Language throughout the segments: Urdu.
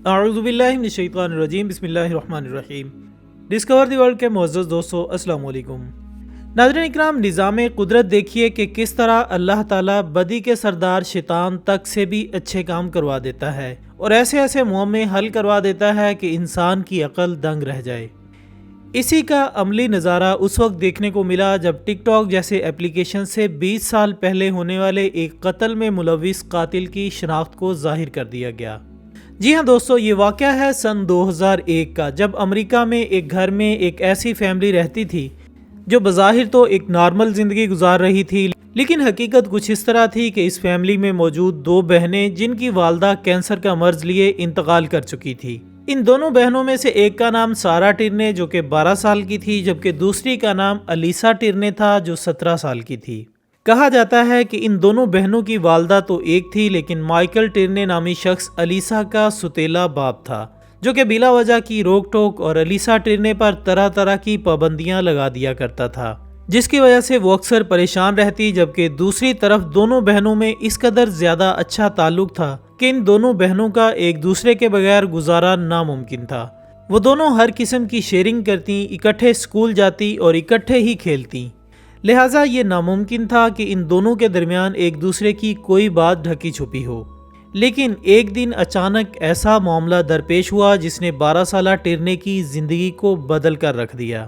اعوذ باللہ من الشیطان الرجیم، بسم اللہ الرحمن الرحیم۔ ڈسکور دی ورلڈ کے معزز دوستو، السلام علیکم۔ ناظرین اکرام، نظام قدرت دیکھیے کہ کس طرح اللہ تعالیٰ بدی کے سردار شیطان تک سے بھی اچھے کام کروا دیتا ہے اور ایسے ایسے معاملے حل کروا دیتا ہے کہ انسان کی عقل دنگ رہ جائے۔ اسی کا عملی نظارہ اس وقت دیکھنے کو ملا جب ٹک ٹاک جیسے اپلیکیشن سے 20 سال پہلے ہونے والے ایک قتل میں ملوث قاتل کی شناخت کو ظاہر کر دیا گیا۔ جی ہاں دوستو، یہ واقعہ ہے سن 2001 کا، جب امریکہ میں ایک گھر میں ایک ایسی فیملی رہتی تھی جو بظاہر تو ایک نارمل زندگی گزار رہی تھی، لیکن حقیقت کچھ اس طرح تھی کہ اس فیملی میں موجود 2 بہنیں جن کی والدہ کینسر کا مرض لیے انتقال کر چکی تھی۔ ان دونوں بہنوں میں سے ایک کا نام سارا ٹرنے جو کہ 12 سال کی تھی، جبکہ دوسری کا نام الیسا ٹرنے تھا جو 17 سال کی تھی۔ کہا جاتا ہے کہ ان دونوں بہنوں کی والدہ تو ایک تھی، لیکن مائیکل ٹرنے نامی شخص الیسا کا ستیلا باپ تھا، جو کہ بلا وجہ کی روک ٹوک اور الیسا ٹرنے پر طرح طرح کی پابندیاں لگا دیا کرتا تھا، جس کی وجہ سے وہ اکثر پریشان رہتی، جبکہ دوسری طرف دونوں بہنوں میں اس قدر زیادہ اچھا تعلق تھا کہ ان دونوں بہنوں کا ایک دوسرے کے بغیر گزارا ناممکن تھا۔ وہ دونوں ہر قسم کی شیئرنگ کرتی، اکٹھے اسکول جاتی اور اکٹھے ہی کھیلتی، لہٰذا یہ ناممکن تھا کہ ان دونوں کے درمیان ایک دوسرے کی کوئی بات ڈھکی چھپی ہو۔ لیکن ایک دن اچانک ایسا معاملہ درپیش ہوا جس نے 12 سالہ ٹرنے کی زندگی کو بدل کر رکھ دیا،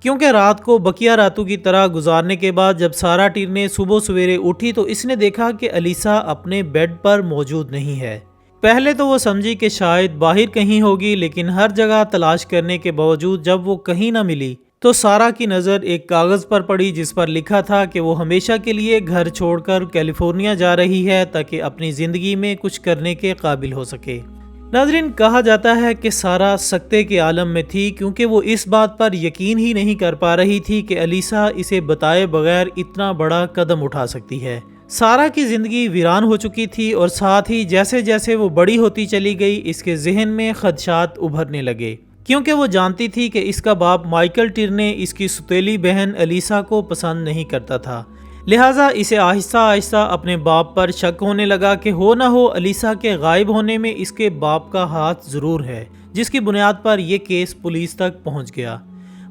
کیونکہ رات کو بقیہ راتوں کی طرح گزارنے کے بعد جب سارا ٹرنے صبح سویرے اٹھی تو اس نے دیکھا کہ الیسا اپنے بیڈ پر موجود نہیں ہے۔ پہلے تو وہ سمجھی کہ شاید باہر کہیں ہوگی، لیکن ہر جگہ تلاش کرنے کے باوجود جب وہ کہیں نہ ملی تو سارا کی نظر ایک کاغذ پر پڑی جس پر لکھا تھا کہ وہ ہمیشہ کے لیے گھر چھوڑ کر کیلیفورنیا جا رہی ہے تاکہ اپنی زندگی میں کچھ کرنے کے قابل ہو سکے۔ ناظرین، کہا جاتا ہے کہ سارا سکتے کے عالم میں تھی، کیونکہ وہ اس بات پر یقین ہی نہیں کر پا رہی تھی کہ الیسا اسے بتائے بغیر اتنا بڑا قدم اٹھا سکتی ہے۔ سارا کی زندگی ویران ہو چکی تھی اور ساتھ ہی جیسے جیسے وہ بڑی ہوتی چلی گئی اس کے ذہن میں خدشات ابھرنے لگے، کیونکہ وہ جانتی تھی کہ اس کا باپ مائیکل ٹرنے اس کی ستیلی بہن الیسا کو پسند نہیں کرتا تھا، لہٰذا اسے آہستہ آہستہ اپنے باپ پر شک ہونے لگا کہ ہو نہ ہو الیسا کے غائب ہونے میں اس کے باپ کا ہاتھ ضرور ہے، جس کی بنیاد پر یہ کیس پولیس تک پہنچ گیا۔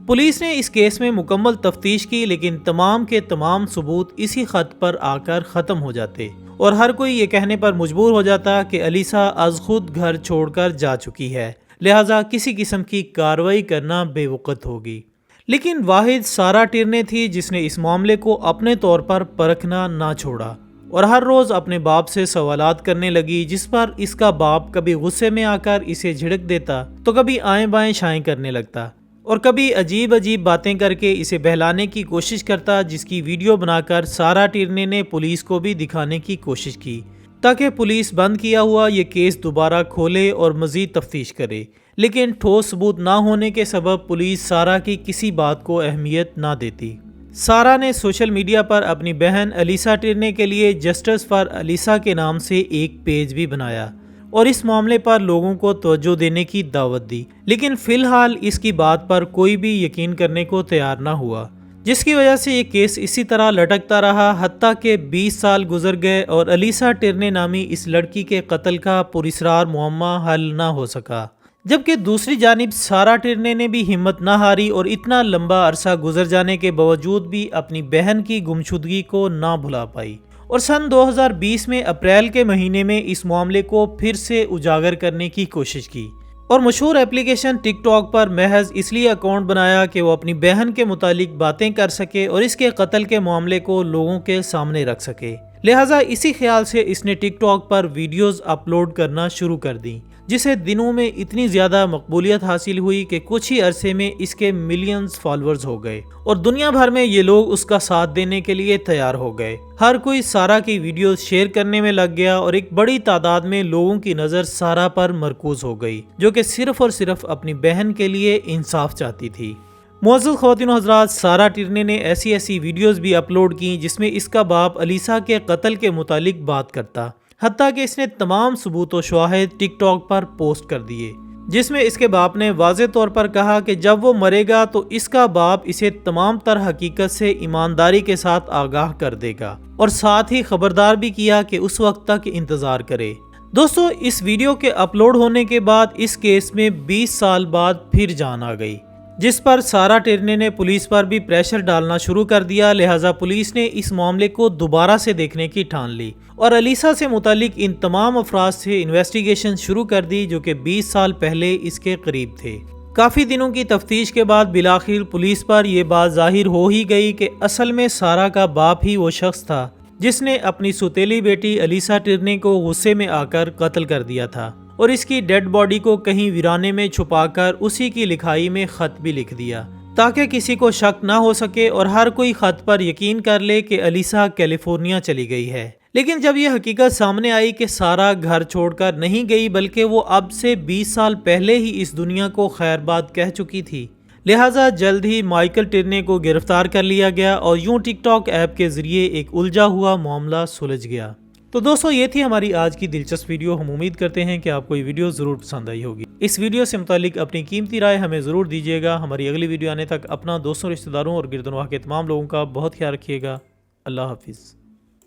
پولیس نے اس کیس میں مکمل تفتیش کی، لیکن تمام کے تمام ثبوت اسی خط پر آ کر ختم ہو جاتے اور ہر کوئی یہ کہنے پر مجبور ہو جاتا کہ الیسا از خود گھر چھوڑ کر جا چکی ہے، لہٰذا کسی قسم کی کارروائی کرنا بے وقت ہوگی۔ لیکن واحد سارا ٹرنے تھی جس نے اس معاملے کو اپنے طور پر پرکھنا نہ چھوڑا اور ہر روز اپنے باپ سے سوالات کرنے لگی، جس پر اس کا باپ کبھی غصے میں آ کر اسے جھڑک دیتا تو کبھی آئیں بائیں شائیں کرنے لگتا اور کبھی عجیب عجیب باتیں کر کے اسے بہلانے کی کوشش کرتا، جس کی ویڈیو بنا کر سارا ٹرنے نے پولیس کو بھی دکھانے کی کوشش کی تاکہ پولیس بند کیا ہوا یہ کیس دوبارہ کھولے اور مزید تفتیش کرے، لیکن ٹھوس ثبوت نہ ہونے کے سبب پولیس سارا کی کسی بات کو اہمیت نہ دیتی۔ سارا نے سوشل میڈیا پر اپنی بہن الیسا ٹرنے کے لیے جسٹس فار الیسا کے نام سے ایک پیج بھی بنایا اور اس معاملے پر لوگوں کو توجہ دینے کی دعوت دی، لیکن فی الحال اس کی بات پر کوئی بھی یقین کرنے کو تیار نہ ہوا، جس کی وجہ سے یہ کیس اسی طرح لٹکتا رہا، حتیٰ کہ 20 سال گزر گئے اور الیسا ٹرنے نامی اس لڑکی کے قتل کا پراسرار معمہ حل نہ ہو سکا۔ جبکہ دوسری جانب سارا ٹرنے نے بھی ہمت نہ ہاری اور اتنا لمبا عرصہ گزر جانے کے باوجود بھی اپنی بہن کی گمشدگی کو نہ بھلا پائی اور سن 2020 میں اپریل کے مہینے میں اس معاملے کو پھر سے اجاگر کرنے کی کوشش کی اور مشہور اپلیکیشن ٹک ٹاک پر محض اس لیے اکاؤنٹ بنایا کہ وہ اپنی بہن کے متعلق باتیں کر سکے اور اس کے قتل کے معاملے کو لوگوں کے سامنے رکھ سکے، لہٰذا اسی خیال سے اس نے ٹک ٹاک پر ویڈیوز اپلوڈ کرنا شروع کر دیں، جسے دنوں میں اتنی زیادہ مقبولیت حاصل ہوئی کہ کچھ ہی عرصے میں اس کے ملینز فالورز ہو گئے اور دنیا بھر میں یہ لوگ اس کا ساتھ دینے کے لیے تیار ہو گئے۔ ہر کوئی سارا کی ویڈیوز شیئر کرنے میں لگ گیا اور ایک بڑی تعداد میں لوگوں کی نظر سارا پر مرکوز ہو گئی، جو کہ صرف اور صرف اپنی بہن کے لیے انصاف چاہتی تھی۔ معزز خواتین و حضرات، سارا ٹرنے نے ایسی ویڈیوز بھی اپلوڈ کی جس میں اس کا باپ الیسا کے قتل کے متعلق بات کرتا، حتیٰ کہ اس نے تمام ثبوت و شواہد ٹک ٹاک پر پوسٹ کر دیے، جس میں اس کے باپ نے واضح طور پر کہا کہ جب وہ مرے گا تو اس کا باپ اسے تمام تر حقیقت سے ایمانداری کے ساتھ آگاہ کر دے گا اور ساتھ ہی خبردار بھی کیا کہ اس وقت تک انتظار کرے دوستو اس ویڈیو کے اپلوڈ ہونے کے بعد اس کیس میں 20 سال بعد پھر جان آ گئی، جس پر سارا ٹرنے نے پولیس پر بھی پریشر ڈالنا شروع کر دیا۔ لہٰذا پولیس نے اس معاملے کو دوبارہ سے دیکھنے کی ٹھان لی اور علیسا سے متعلق ان تمام افراد سے انویسٹیگیشن شروع کر دی جو کہ 20 سال پہلے اس کے قریب تھے۔ کافی دنوں کی تفتیش کے بعد بالآخر پولیس پر یہ بات ظاہر ہو ہی گئی کہ اصل میں سارا کا باپ ہی وہ شخص تھا جس نے اپنی سوتیلی بیٹی علیسا ٹرنے کو غصے میں آ کر قتل کر دیا تھا اور اس کی ڈیڈ باڈی کو کہیں ویرانے میں چھپا کر اسی کی لکھائی میں خط بھی لکھ دیا تاکہ کسی کو شک نہ ہو سکے اور ہر کوئی خط پر یقین کر لے کہ علیسا کیلیفورنیا چلی گئی ہے۔ لیکن جب یہ حقیقت سامنے آئی کہ سارا گھر چھوڑ کر نہیں گئی بلکہ وہ اب سے 20 سال پہلے ہی اس دنیا کو خیر بات کہہ چکی تھی، لہٰذا جلد ہی مائیکل ٹرنے کو گرفتار کر لیا گیا اور یوں ٹک ٹاک ایپ کے ذریعے ایک الجھا ہوا معاملہ سلجھ گیا۔ تو دوستو یہ تھی ہماری آج کی دلچسپ ویڈیو۔ ہم امید کرتے ہیں کہ آپ کو یہ ویڈیو ضرور پسند آئی ہوگی۔ اس ویڈیو سے متعلق اپنی قیمتی رائے ہمیں ضرور دیجیے گا۔ ہماری اگلی ویڈیو آنے تک اپنا، دوستوں، رشتہ داروں اور گرد و نواح کے تمام لوگوں کا بہت خیال رکھیے گا۔ اللہ حافظ۔